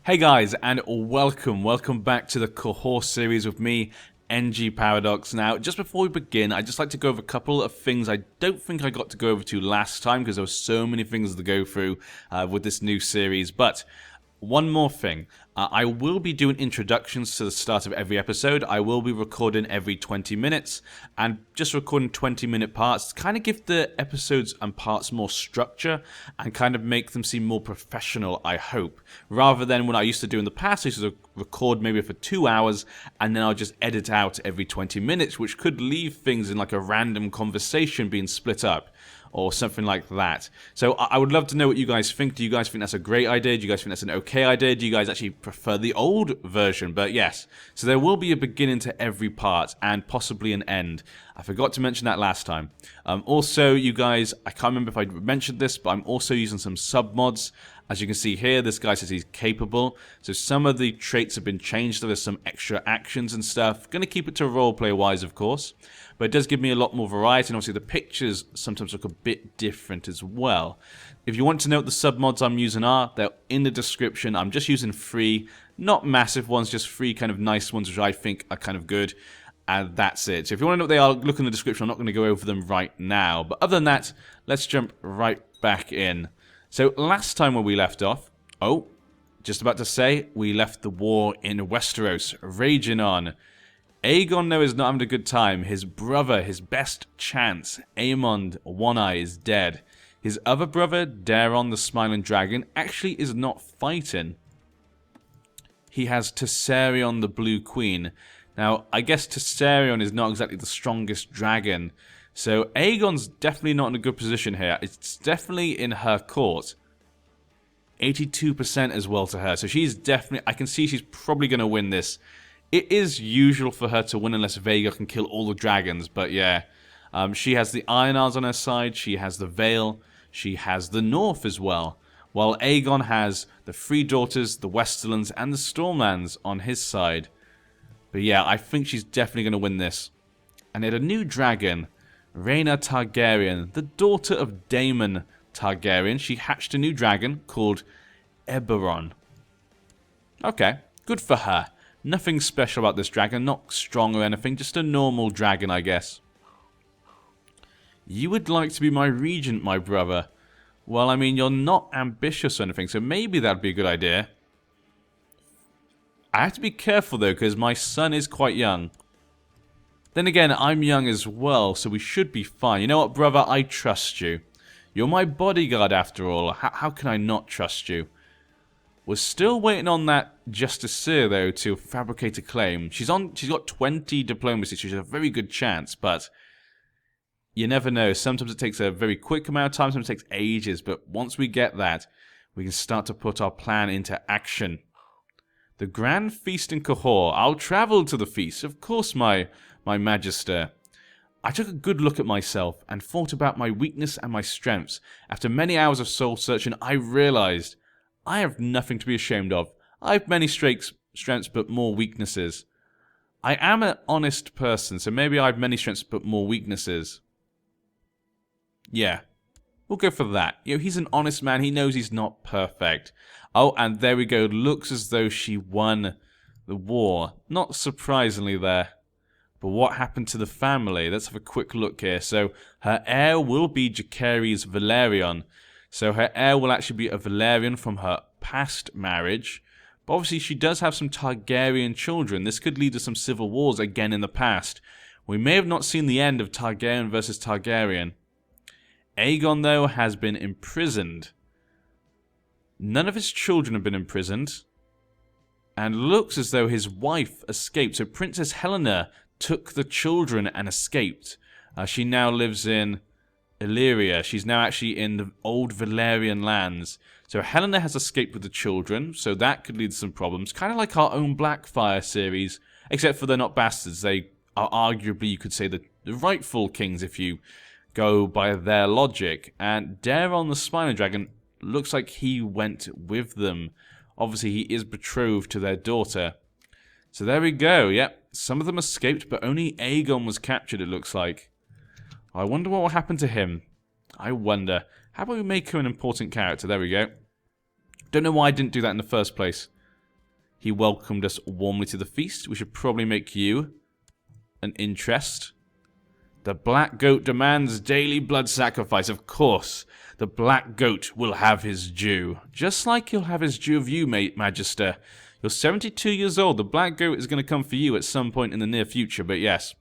Hey guys, and welcome back to the Qohor series with me, NG Paradox. Now, just before we begin, I'd just like to go over a couple of things I don't think I got to go over to last time because there were so many things to go through with this new series, but one more thing. I will be doing introductions to the start of every episode. I will be recording every 20 minutes and just recording 20-minute parts to kind of give the episodes and parts more structure and kind of make them seem more professional, I hope. Rather than what I used to do in the past, I used to record maybe for 2 hours and then I'll just edit out every 20 minutes, which could leave things in like a random conversation being split up, or something like that. So I would love to know what you guys think. Do you guys think that's a great idea? Do you guys think that's an okay idea? Do you guys actually prefer the old version? But yes, so there will be a beginning to every part and possibly an end. I forgot to mention that last time. Also, you guys, I can't remember if I mentioned this, but I'm also using some sub-mods. As you can see here, this guy says he's capable. So some of the traits have been changed. There's some extra actions and stuff. Going to keep it to roleplay-wise, of course. But it does give me a lot more variety. And obviously the pictures sometimes look a bit different as well. If you want to know what the sub-mods I'm using are, they're in the description. I'm just using 3, not massive ones, just 3 kind of nice ones which I think are kind of good. And that's it. So if you want to know what they are, look in the description. I'm not going to go over them right now. But other than that, let's jump right back in. So last time when we left off, just about to say, we left the war in Westeros raging on. Aegon, though, is not having a good time. His brother, his best chance, Aemond One Eye, is dead. His other brother, Daeron the Smiling Dragon, actually is not fighting. He has Tessarion the Blue Queen. Now, I guess Tessarion is not exactly the strongest dragon. So Aegon's definitely not in a good position here. It's definitely in her court. 82% as well to her. So she's definitely... I can see she's probably going to win this. It is usual for her to win unless Vhagar can kill all the dragons. But yeah, she has the Iron Isles on her side. She has the Vale. She has the North as well. While Aegon has the Three Daughters, the Westerlands, and the Stormlands on his side. But yeah, I think she's definitely going to win this. And then a new dragon... Rhaena Targaryen, the daughter of Daemon Targaryen, she hatched a new dragon called Eberron. Okay, good for her. Nothing special about this dragon, not strong or anything, just a normal dragon, I guess. You would like to be my regent, my brother. Well, I mean, you're not ambitious or anything, so maybe that'd be a good idea. I have to be careful, though, because my son is quite young. Then again, I'm young as well, so we should be fine. You know what, brother? I trust you. You're my bodyguard, after all. How can I not trust you? We're still waiting on that Justiciar, though, to fabricate a claim. She's got 20 diplomacy, so she's a very good chance, but you never know. Sometimes it takes a very quick amount of time, sometimes it takes ages, but once we get that, we can start to put our plan into action. The grand feast in Qohor. I'll travel to the feast, of course, my Magister. I took a good look at myself and thought about my weakness and my strengths. After many hours of soul searching, I realized I have nothing to be ashamed of. I have many strengths but more weaknesses. I am an honest person, so maybe I have many strengths but more weaknesses. Yeah, we'll go for that. You know, he's an honest man. He knows he's not perfect. Oh, and there we go. Looks as though she won the war. Not surprisingly there. But what happened to the family? Let's have a quick look here. So her heir will be Jacaerys Velaryon. So her heir will actually be a Velaryon from her past marriage. But obviously she does have some Targaryen children. This could lead to some civil wars again in the past. We may have not seen the end of Targaryen versus Targaryen. Aegon, though, has been imprisoned. None of his children have been imprisoned. And looks as though his wife escaped. So Princess Helena took the children and escaped. She now lives in Illyria. She's now actually in the old Valyrian lands. So Helena has escaped with the children, so that could lead to some problems. Kind of like our own Blackfire series, except for they're not bastards. They are arguably, you could say, the rightful kings if you go by their logic. And Daeron the Smiling Dragon looks like he went with them. Obviously, he is betrothed to their daughter. So there we go, yep. Some of them escaped, but only Aegon was captured, it looks like. I wonder what will happen to him. I wonder. How about we make him an important character? There we go. Don't know why I didn't do that in the first place. He welcomed us warmly to the feast. We should probably make you an interest. The black goat demands daily blood sacrifice. Of course, the black goat will have his due. Just like he'll have his due of you, Magister. You're 72 years old. The black goat is going to come for you at some point in the near future, but yes.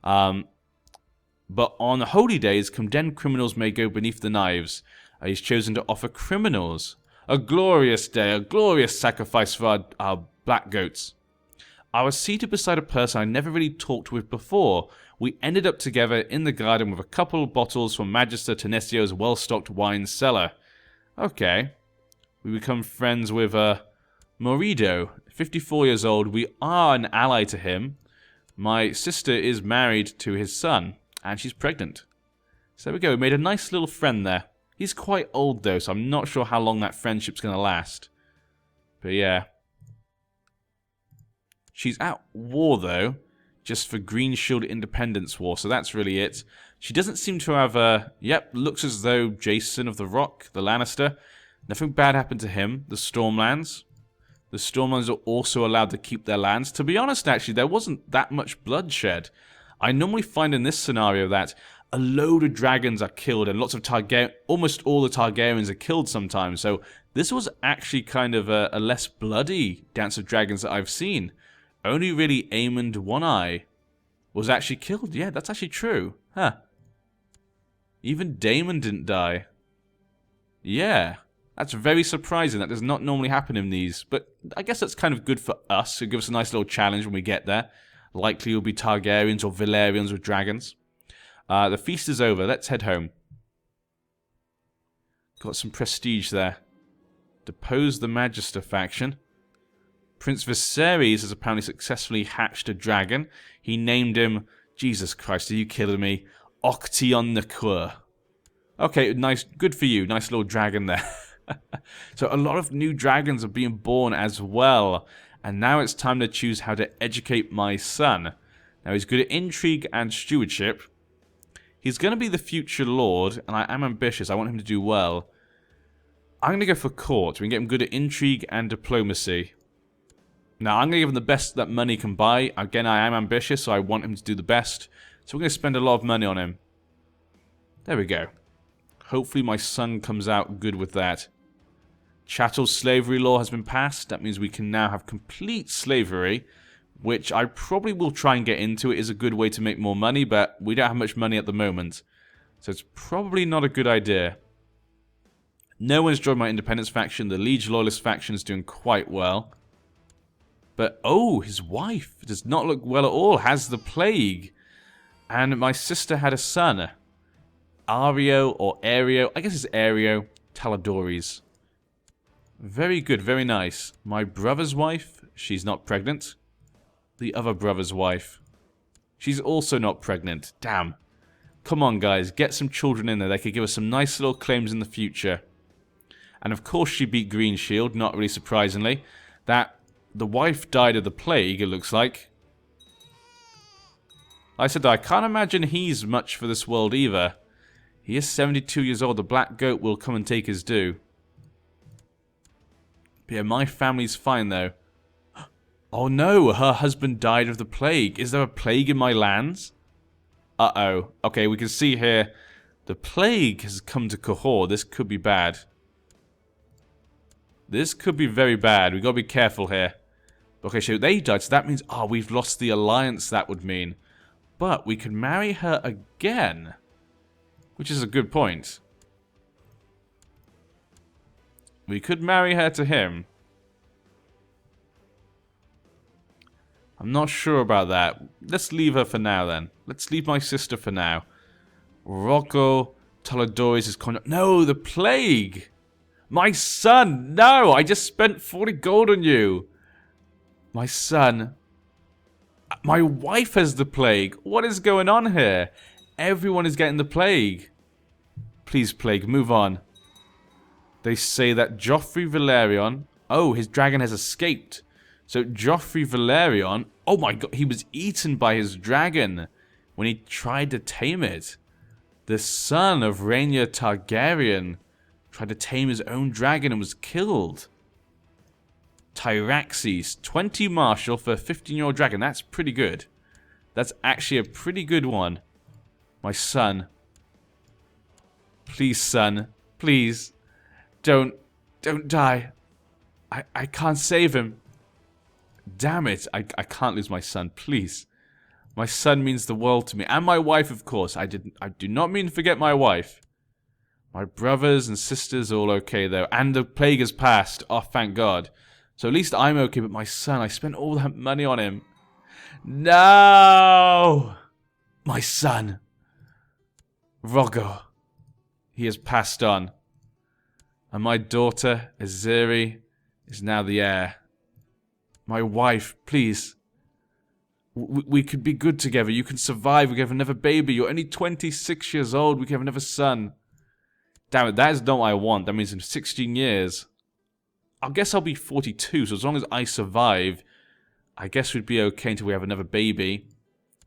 But on holy days, condemned criminals may go beneath the knives. He's chosen to offer criminals a glorious day, a glorious sacrifice for our black goats. I was seated beside a person I never really talked with before. We ended up together in the garden with a couple of bottles from Magister Tenesio's well-stocked wine cellar. Okay. We become friends with Morido, 54 years old. We are an ally to him. My sister is married to his son, and she's pregnant. So there we go. We made a nice little friend there. He's quite old, though, so I'm not sure how long that friendship's going to last. But yeah. She's at war, though, just for Green Shield Independence War, so that's really it. She doesn't seem to have yep, looks as though Jason of the Rock, the Lannister, nothing bad happened to him. The Stormlands. The Stormlands are also allowed to keep their lands. To be honest, actually, there wasn't that much bloodshed. I normally find in this scenario that a load of dragons are killed and lots of almost all the Targaryens are killed sometimes. So this was actually kind of a less bloody Dance of Dragons that I've seen. Only really Aemond One Eye was actually killed. Yeah, that's actually true. Huh. Even Daemon didn't die. Yeah. That's very surprising. That does not normally happen in these. But I guess that's kind of good for us. It gives us a nice little challenge when we get there. Likely it'll be Targaryens or Valyrians with dragons. The feast is over. Let's head home. Got some prestige there. Depose the Magister faction. Prince Viserys has apparently successfully hatched a dragon. He named him... Jesus Christ, are you kidding me? Oction Nakur. Okay, nice. Good for you. Nice little dragon there. So a lot of new dragons are being born as well. And now it's time to choose how to educate my son. Now he's good at intrigue and stewardship. He's going to be the future lord, and I am ambitious. I want him to do well. I'm going to go for court. We can get him good at intrigue and diplomacy. Now, I'm going to give him the best that money can buy. Again, I am ambitious, so I want him to do the best. So we're going to spend a lot of money on him. There we go. Hopefully my son comes out good with that. Chattel slavery law has been passed. That means we can now have complete slavery, which I probably will try and get into. It is a good way to make more money, but we don't have much money at the moment. So it's probably not a good idea. No one's joined my independence faction. The Liege Loyalist faction is doing quite well. But, oh, his wife does not look well at all. Has the plague. And my sister had a son. Ario or Ario. I guess it's Ario. Taladores. Very good, very nice. My brother's wife, she's not pregnant. The other brother's wife, she's also not pregnant. Damn. Come on, guys, get some children in there. They could give us some nice little claims in the future. And of course she beat Green Shield, not really surprisingly. That the wife died of the plague, it looks like. Like I said, I can't imagine he's much for this world either. He is 72 years old. The black goat will come and take his due. But yeah, my family's fine, though. Oh no, her husband died of the plague. Is there a plague in my lands? Uh-oh. Okay, we can see here, the plague has come to Qohor. This could be bad. This could be very bad. We've got to be careful here. Okay, so they died, so that means, oh, we've lost the alliance, that would mean. But we can marry her again. Which is a good point. We could marry her to him. I'm not sure about that. Let's leave her for now, then. Let's leave my sister for now. Rocco Taladores is con... No, the plague! My son! No! I just spent 40 gold on you! My son... My wife has the plague! What is going on here? Everyone is getting the plague. Please, plague, move on. They say that Joffrey Valerion... Oh, his dragon has escaped. So Joffrey Valerion... Oh my god, he was eaten by his dragon when he tried to tame it. The son of Rhaenyra Targaryen tried to tame his own dragon and was killed. Tyraxes, 20 martial for a 15-year-old dragon. That's pretty good. That's actually a pretty good one. My son. Please, son. Please. Don't die. I can't save him. Damn it. I can't lose my son. Please. My son means the world to me. And my wife, of course. I do not mean to forget my wife. My brothers and sisters are all okay, though. And the plague has passed. Oh, thank God. So at least I'm okay, but my son, I spent all that money on him. No! My son. Rogo. He has passed on. And my daughter, Azeri, is now the heir. My wife, please. We could be good together. You can survive. We can have another baby. You're only 26 years old. We can have another son. Damn it, that is not what I want. That means in 16 years... I guess I'll be 42, so as long as I survive, I guess we'd be okay until we have another baby.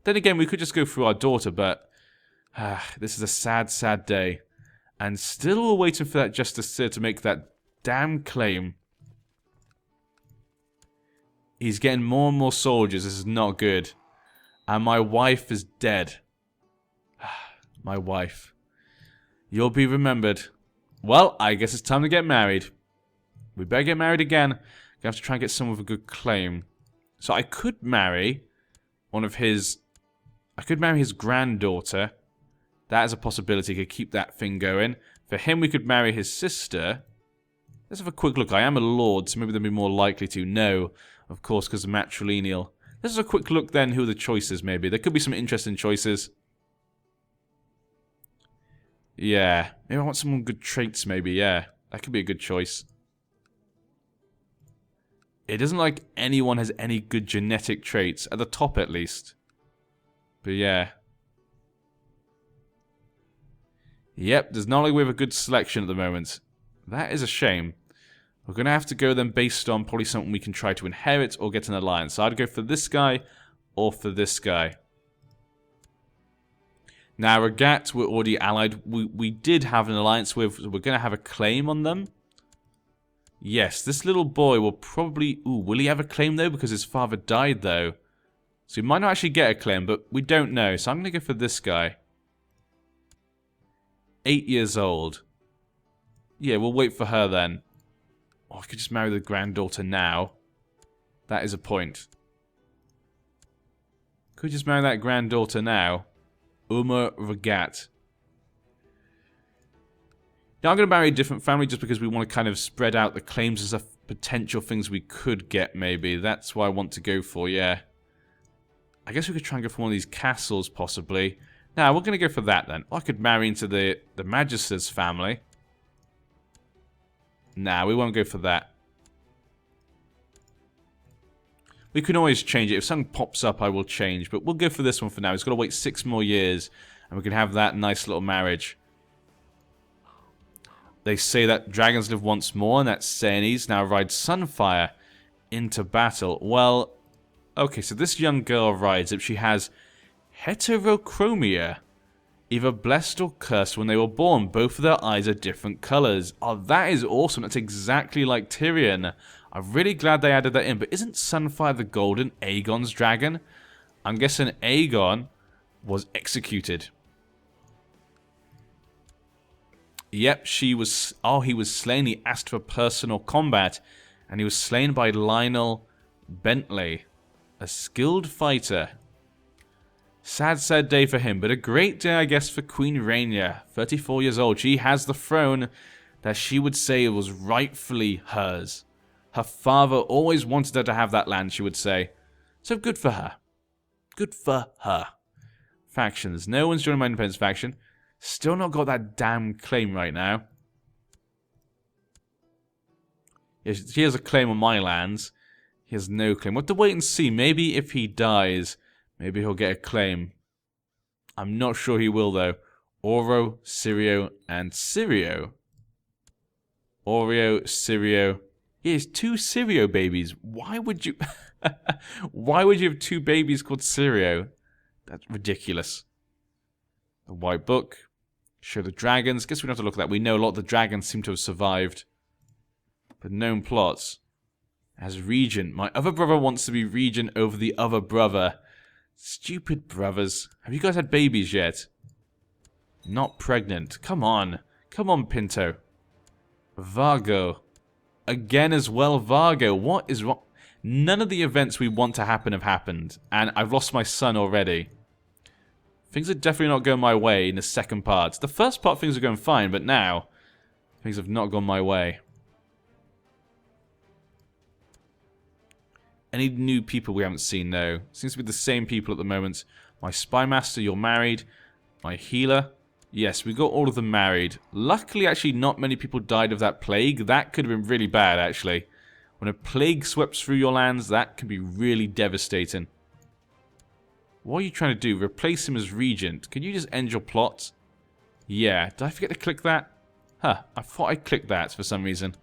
Then again, we could just go through our daughter, but... this is a sad, sad day. And still we're waiting for that Justicer to make that damn claim. He's getting more and more soldiers. This is not good. And my wife is dead. My wife. You'll be remembered. Well, I guess it's time to get married. We better get married again. Gonna have to try and get someone with a good claim. So I could marry one of his... I could marry his granddaughter. That is a possibility. Could keep that thing going. For him, we could marry his sister. Let's have a quick look. I am a lord, so maybe they'll be more likely to. No, of course, because of matrilineal. Let's have a quick look then who are the choices, maybe. There could be some interesting choices. Yeah. Maybe I want someone with good traits, maybe. Yeah. That could be a good choice. It doesn't like anyone has any good genetic traits. At the top, at least. But yeah. Yep, there's not like we have a good selection at the moment. That is a shame. We're going to have to go then based on probably something we can try to inherit or get an alliance. So I'd go for this guy or for this guy. Now, Regat, we're already allied. We did have an alliance with, so we're going to have a claim on them. Yes, this little boy will probably... Ooh, will he have a claim, though? Because his father died, though. So he might not actually get a claim, but we don't know. So I'm going to go for this guy. 8 years old. Yeah, we'll wait for her, then. Oh, I could just marry the granddaughter now. That is a point. Could just marry that granddaughter now. Uma Regat. Now, I'm going to marry a different family just because we want to kind of spread out the claims as potential things we could get, maybe. That's what I want to go for, yeah. I guess we could try and go for one of these castles, possibly. Now, we're going to go for that, then. I could marry into the Magister's family. Nah, we won't go for that. We can always change it. If something pops up, I will change. But we'll go for this one for now. It's got to wait 6 more years. And we can have that nice little marriage. They say that dragons live once more, and that Saenese now rides Sunfire into battle. Well, okay, so this young girl rides it. She has heterochromia. Either blessed or cursed when they were born. Both of their eyes are different colors. Oh, that is awesome. That's exactly like Tyrion. I'm really glad they added that in. But isn't Sunfire the Golden Aegon's dragon? I'm guessing Aegon was executed. Yep, she was... Oh, he was slain. He asked for personal combat. And he was slain by Lionel Bentley. A skilled fighter. Sad, sad day for him. But a great day, I guess, for Queen Rhaenyra. 34 years old. She has the throne that she would say was rightfully hers. Her father always wanted her to have that land, she would say. So good for her. Good for her. Factions. No one's joining my independence faction. Still not got that damn claim right now. He has a claim on my lands. He has no claim. We'll have to wait and see. Maybe if he dies, maybe he'll get a claim. I'm not sure he will, though. Oro, Syrio, and Syrio. Oreo, Syrio. He has 2 Syrio babies. Why would you... Why would you have 2 babies called Syrio? That's ridiculous. The White Book. Show the dragons. Guess we don't have to look at that. We know a lot of the dragons seem to have survived. But known plots. as regent. My other brother wants to be regent over the other brother. Stupid brothers. Have you guys had babies yet? Not pregnant. Come on. Come on, Pinto. Vargo. Again as well, Vargo. What is wrong? None of the events we want to happen have happened. And I've lost my son already. Things are definitely not going my way in the second part. The first part, things are going fine, but now, things have not gone my way. Any new people we haven't seen, though? Seems to be the same people at the moment. My spy master, you're married. My healer. Yes, we got all of them married. Luckily, actually, not many people died of that plague. That could have been really bad, actually. When a plague sweeps through your lands, that can be really devastating. What are you trying to do? Replace him as regent. Can you just end your plot? Yeah. Did I forget to click that? Huh. I thought I clicked that for some reason.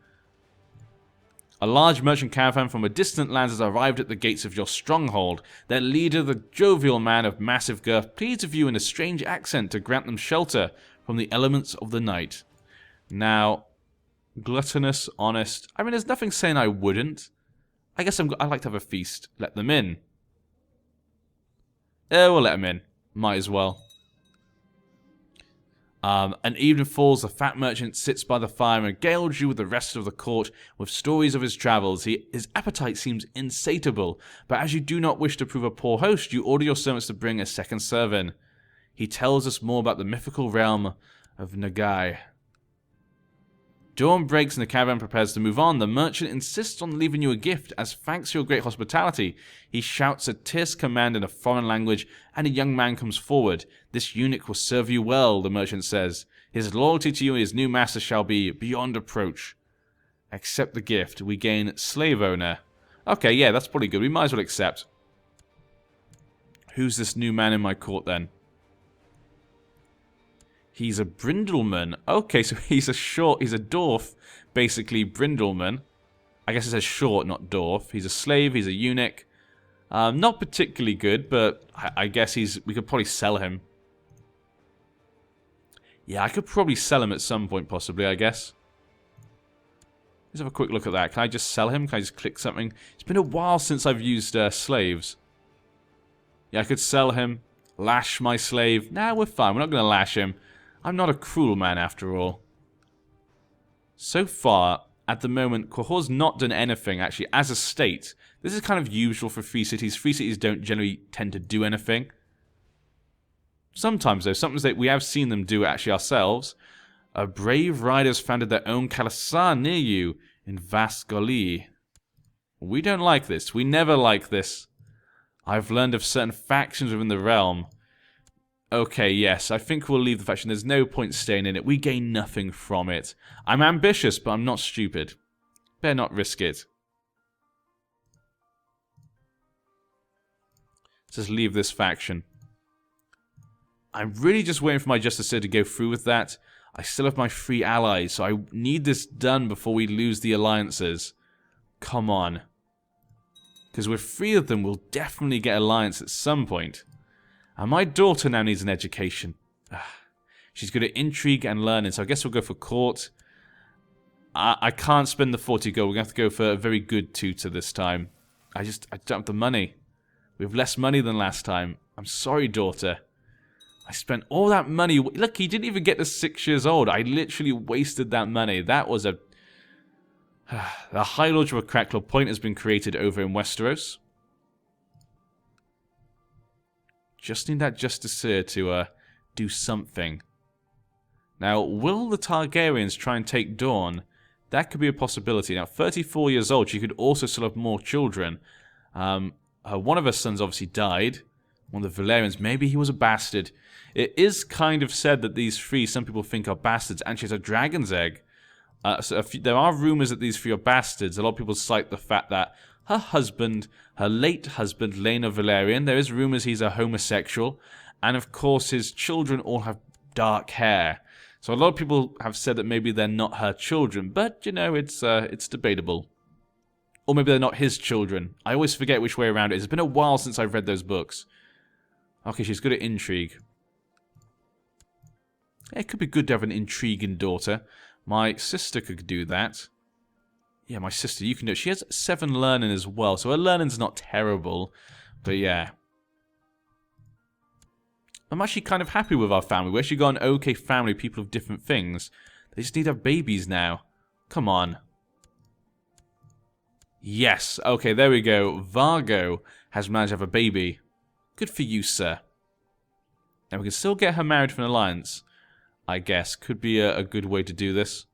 A large merchant caravan from a distant land has arrived at the gates of your stronghold. Their leader, the jovial man of massive girth, pleads with you in a strange accent to grant them shelter from the elements of the night. Now, gluttonous, honest. I mean, there's nothing saying I wouldn't. I guess I'd like to have a feast. Let them in. We'll let them in. Might as well. An evening falls, the fat merchant sits by the fire and regales you with the rest of the court with stories of his travels. His appetite seems insatiable, but as you do not wish to prove a poor host, you order your servants to bring a second serving. He tells us more about the mythical realm of Nagai. Dawn breaks and the caravan prepares to move on. The merchant insists on leaving you a gift as thanks for your great hospitality. He shouts a terse command in a foreign language, and a young man comes forward. This eunuch will serve you well, the merchant says. His loyalty to you and his new master shall be beyond approach. Accept the gift. We gain slave owner. Okay, yeah, that's probably good. We might as well accept. Who's this new man in my court then? He's a Brindleman. Okay, so he's a dwarf, basically Brindleman. I guess it says short, not dwarf. He's a slave, he's a eunuch. Not particularly good, but I guess we could probably sell him. Yeah, I could probably sell him at some point, possibly, I guess. Let's have a quick look at that. Can I just sell him? Can I just click something? It's been a while since I've used slaves. Yeah, I could sell him. Lash my slave. Nah, we're fine. We're not going to lash him. I'm not a cruel man, after all. So far, at the moment, Qohor's not done anything, actually, as a state. This is kind of usual for free cities. Free cities don't generally tend to do anything. Sometimes, though, sometimes we have seen them do it, actually, ourselves. Brave riders founded their own Kalasar near you, in Vastgoli. We don't like this. We never like this. I've learned of certain factions within the realm. Okay, yes, I think we'll leave the faction. There's no point staying in it. We gain nothing from it. I'm ambitious, but I'm not stupid. Better not risk it. Let's just leave this faction. I'm really just waiting for my Justicer to go through with that. I still have my 3 allies, so I need this done before we lose the alliances. Come on. Because with 3 of them, we'll definitely get alliance at some point. And my daughter now needs an education. She's good at intrigue and learning, so I guess we'll go for court. I can't spend the 40 gold. We're going to have to go for a very good tutor this time. I don't have the money. We have less money than last time. I'm sorry, daughter. I spent all that money. Look, he didn't even get to 6 years old. I literally wasted that money. That was a... The High Lodge of a Crackler point has been created over in Westeros. Just need that Justicer to do something. Now, will the Targaryens try and take Dawn? That could be a possibility. Now, 34 years old, she could also still have more children. One of her sons obviously died. One of the Valerians, maybe he was a bastard. It is kind of said that these 3, some people think are bastards, and she has a dragon's egg. There are rumors that these 3 are bastards. A lot of people cite the fact that her husband, her late husband, Laenor Velaryon, there is rumors he's a homosexual. And of course, his children all have dark hair. So a lot of people have said that maybe they're not her children. But, you know, it's debatable. Or maybe they're not his children. I always forget which way around it is. It's been a while since I've read those books. Okay, she's good at intrigue. Yeah, it could be good to have an intriguing daughter. My sister could do that. Yeah, my sister, you can do it. She has 7 learning as well, so her learning's not terrible. But yeah. I'm actually kind of happy with our family. We actually got an okay family, people of different things. They just need to have babies now. Come on. Yes, okay, there we go. Vargo has managed to have a baby. Good for you, sir. Now we can still get her married for an alliance, I guess. Could be a good way to do this.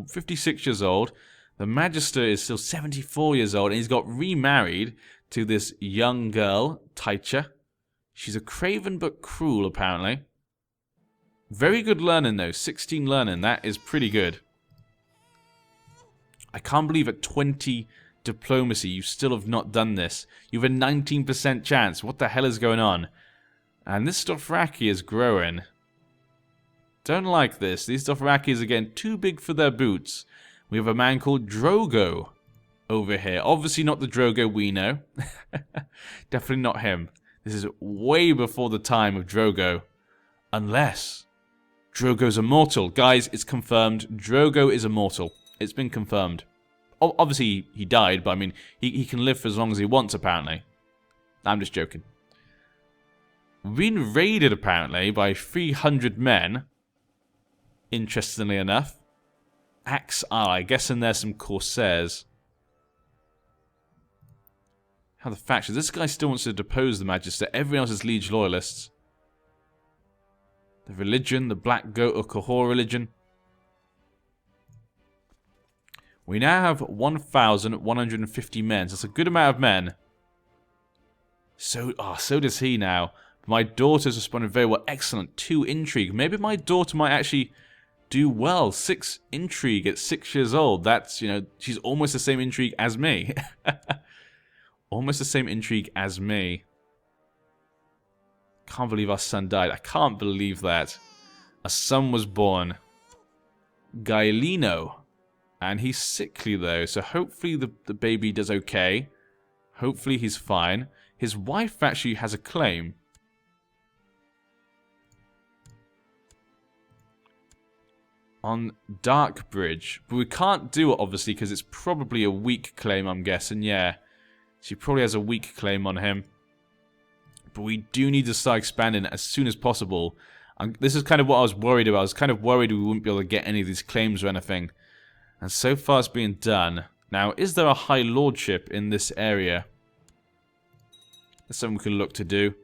56 years old. The Magister is still 74 years old, and he's got remarried to this young girl, Taicha. She's a craven but cruel, apparently. Very good learning, though. 16 learning. That is pretty good. I can't believe at 20 diplomacy you still have not done this. You have a 19% chance. What the hell is going on? And this Dothraki is growing. Don't like this. These Dothrakis are getting too big for their boots. We have a man called Drogo over here. Obviously not the Drogo we know. Definitely not him. This is way before the time of Drogo. Unless Drogo's immortal. Guys, it's confirmed. Drogo is immortal. It's been confirmed. Obviously, he died, but I mean, he can live for as long as he wants, apparently. I'm just joking. We've been raided, apparently, by 300 men. Interestingly enough. Axe Eye. Guessing there's some Corsairs. How the factions. This guy still wants to depose the Magister. Everyone else is liege loyalists. The religion, the Black Goat or Qohor religion. We now have 1,150 men. So that's a good amount of men. So does he now. My daughter's responded very well. Excellent. 2 intrigue. Maybe my daughter might actually do well. 6 intrigue at 6 years old. That's, you know, she's almost the same intrigue as me. Almost the same intrigue as me. Can't believe our son died. I can't believe that. A son was born. Gaelino. And he's sickly though, so hopefully the baby does okay. Hopefully he's fine. His wife actually has a claim. On Dark Bridge. But we can't do it obviously because it's probably a weak claim, I'm guessing. Yeah. She probably has a weak claim on him. But we do need to start expanding as soon as possible. This is kind of what I was worried about. I was kind of worried we wouldn't be able to get any of these claims or anything. And so far it's being done. Now, is there a High Lordship in this area? That's something we can look to do.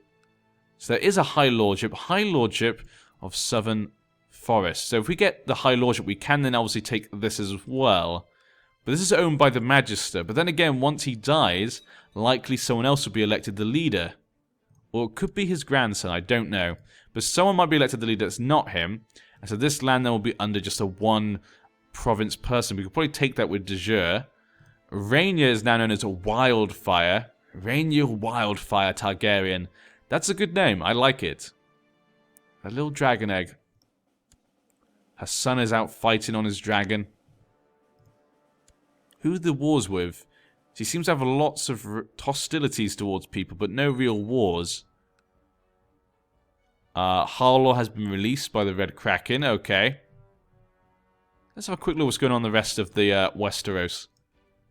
So there is a High Lordship of Southern Forest. So if we get the High Lordship, we can then obviously take this as well. But this is owned by the Magister. But then again, once he dies, likely someone else will be elected the leader. Or it could be his grandson, I don't know. But someone might be elected the leader that's not him. And so this land then will be under just a one province person. We could probably take that with de jure. Rhaenyra is now known as a Wildfire. Rhaenyra Wildfire Targaryen. That's a good name. I like it. A little dragon egg. Her son is out fighting on his dragon. Who are the wars with? She seems to have lots of hostilities towards people, but no real wars. Harlaw has been released by the Red Kraken. Okay. Let's have a quick look what's going on in the rest of the Westeros.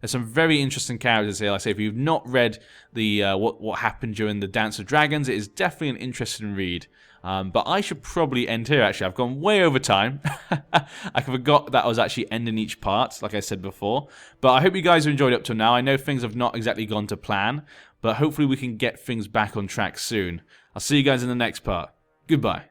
There's some very interesting characters here. Like I say, if you've not read the what happened during the Dance of Dragons, it is definitely an interesting read. But I should probably end here, actually. I've gone way over time. I forgot that I was actually ending each part, like I said before. But I hope you guys have enjoyed up till now. I know things have not exactly gone to plan, but hopefully we can get things back on track soon. I'll see you guys in the next part. Goodbye.